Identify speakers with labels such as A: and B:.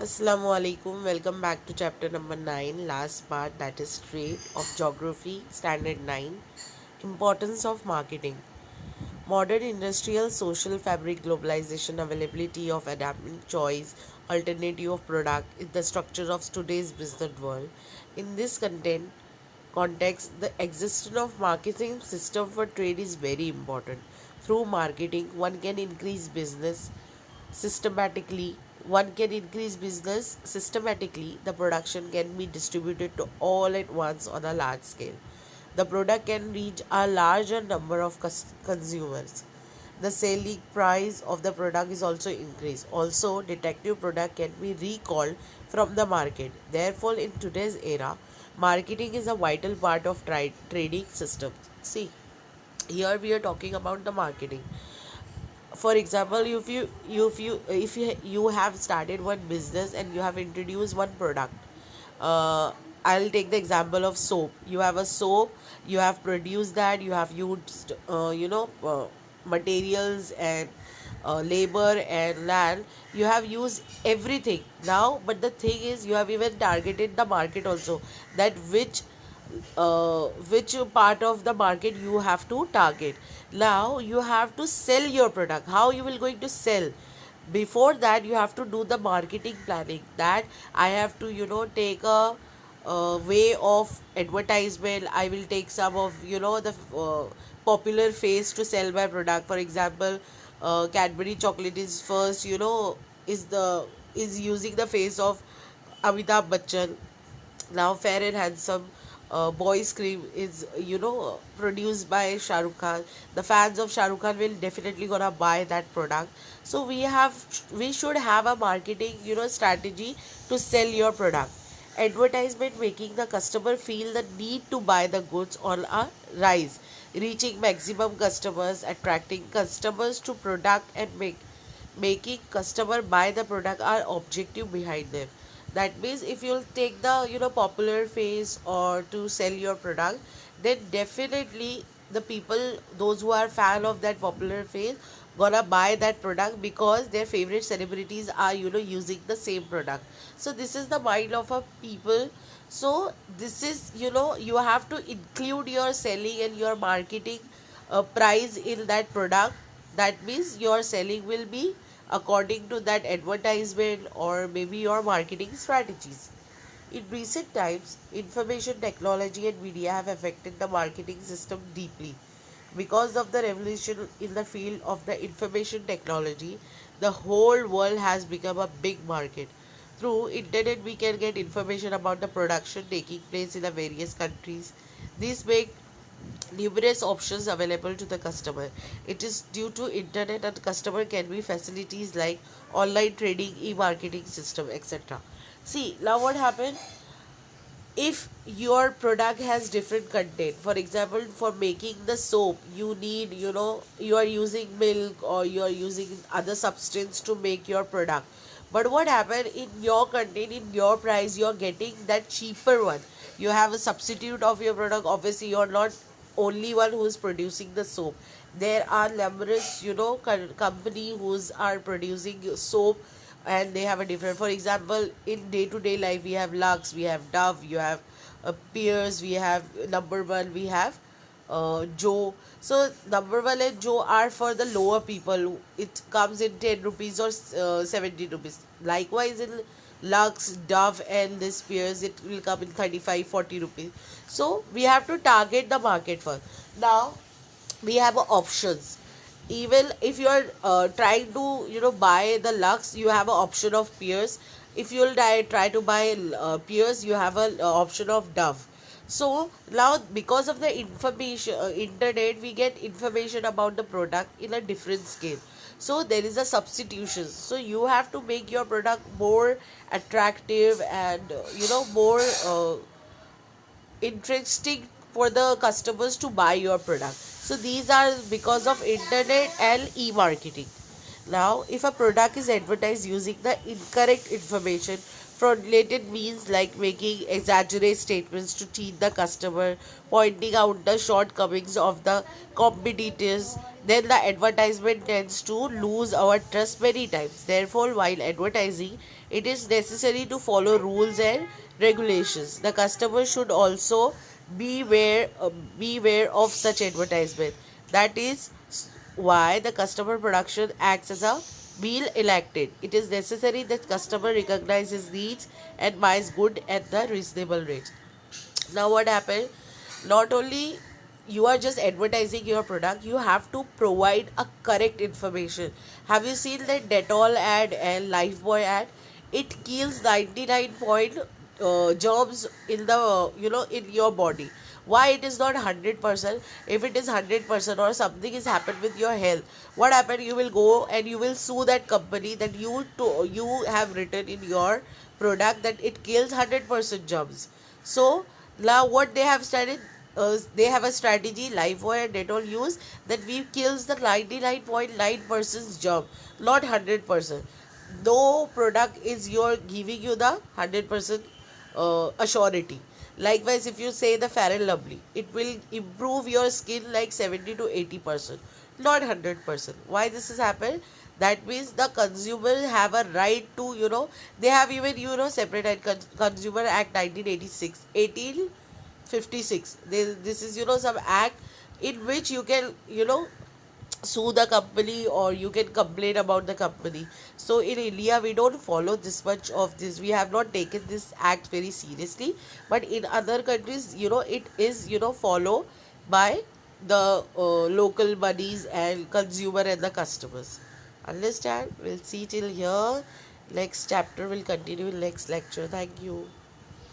A: Assalamu alaikum. Welcome back to chapter number 9, last part, that is trade of geography, standard 9. Importance of marketing. Modern industrial social fabric, globalization, availability of adapting choice, alternative of product is the structure of today's business world. In this context, the existence of marketing system for trade is very important. Through marketing, one can increase business systematically. One can increase business systematically. The production can be distributed to all at once on a large scale. The product can reach a larger number of consumers. The selling price of the product is also increased. Also, detective product can be recalled from the market. Therefore, in today's era, marketing is a vital part of trading systems. See, here we are talking about the marketing. For example, if you have started one business and you have introduced one product, uh, I'll take the example of soap. You have a soap, you have produced that, you have used materials and labor and land. You have used everything now, but the thing is you have even targeted the market also, that which part of the market you have to target. Now you have to sell your product. How you will going to sell? Before that, you have to do the marketing planning, that I have to take a way of advertisement. I will take some of the popular face to sell my product. For example, Cadbury chocolate is first, is the is using the face of Amitabh Bachchan. Now Fair and Handsome boys cream is produced by Shah Rukh Khan. The fans of Shah Rukh Khan will definitely gonna buy that product. So we should have a marketing strategy to sell your product. Advertisement making the customer feel the need to buy the goods on a rise, reaching maximum customers, attracting customers to product, and making customer buy the product are objective behind them. That means if you'll take the popular face or to sell your product, then definitely the people, those who are fan of that popular face, gonna buy that product because their favorite celebrities are using the same product. So this is the mind of a people. So this is, you have to include your selling and your marketing price in that product. That means your selling will be according to that advertisement or maybe your marketing strategies. In recent times, information technology and media have affected the marketing system deeply. Because of the revolution in the field of the information technology, the whole world has become a big market. Through internet, we can get information about the production taking place in the various countries. These make numerous options available to the customer. It is due to internet and customer can be facilities like online trading, e-marketing system, etc. See, now what happened? If your product has different content, for example, for making the soap, you need, you are using milk or you are using other substance to make your product. But what happened, in your content, in your price, you're getting that cheaper one. You have a substitute of your product. Obviously, you're not only one who is producing the soap. There are numerous company who's are producing soap, and they have a different, for example, in day to day life, we have Lux, we have Dove, you have Peers, we have Number One, we have Joe. So Number One and Joe are for the lower people. It comes in 10 rupees or 70 rupees. Likewise in Lux, Dove and this Peers, it will come in 35, 40 rupees. So we have to target the market first. Now we have options. Even if you are trying to buy the Lux, you have an option of Peers. If you'll try to buy Peers, you have an option of Dove. So now, because of the information internet, we get information about the product in a different scale. So there is a substitution. So you have to make your product more attractive and more interesting for the customers to buy your product. So these are because of internet and e-marketing. Now, if a product is advertised using the incorrect information, fraudulent means like making exaggerated statements to cheat the customer, pointing out the shortcomings of the competitors, then the advertisement tends to lose our trust many times. Therefore, while advertising, It is necessary to follow rules and regulations. The customer should also beware of such advertisement. That is why the customer production acts as a meal elected. It is necessary that customer recognizes needs and buys good at the reasonable rates. Now what happened, not only you are just advertising your product, you have to provide a correct information. Have you seen that Dettol ad and Lifebuoy ad? It kills 99 point germs in the in your body. Why it is not 100%? If it is 100% or something is happened with your health, what happened, you will go and you will sue that company that you have written in your product that it kills 100% germs. So now what they have started, they have a strategy Lifebuoy and Dettol use, that we kills the 99.9% germ, not 100%. No product is your giving you the 100% assurity. Likewise, if you say the Fair and Lovely, it will improve your skin like 70 to 80%, not 100%. Why this has happened? That means the consumer have a right to, they have even, separate Consumer Act 1986, 1856. This is, some act in which you can, sue the company or you can complain about the company. So in India we don't follow this much of this, we have not taken this act very seriously, but in other countries, it is, follow by the local bodies and consumer and the customers. Understand? We'll see till here. Next chapter will continue in next lecture. Thank you.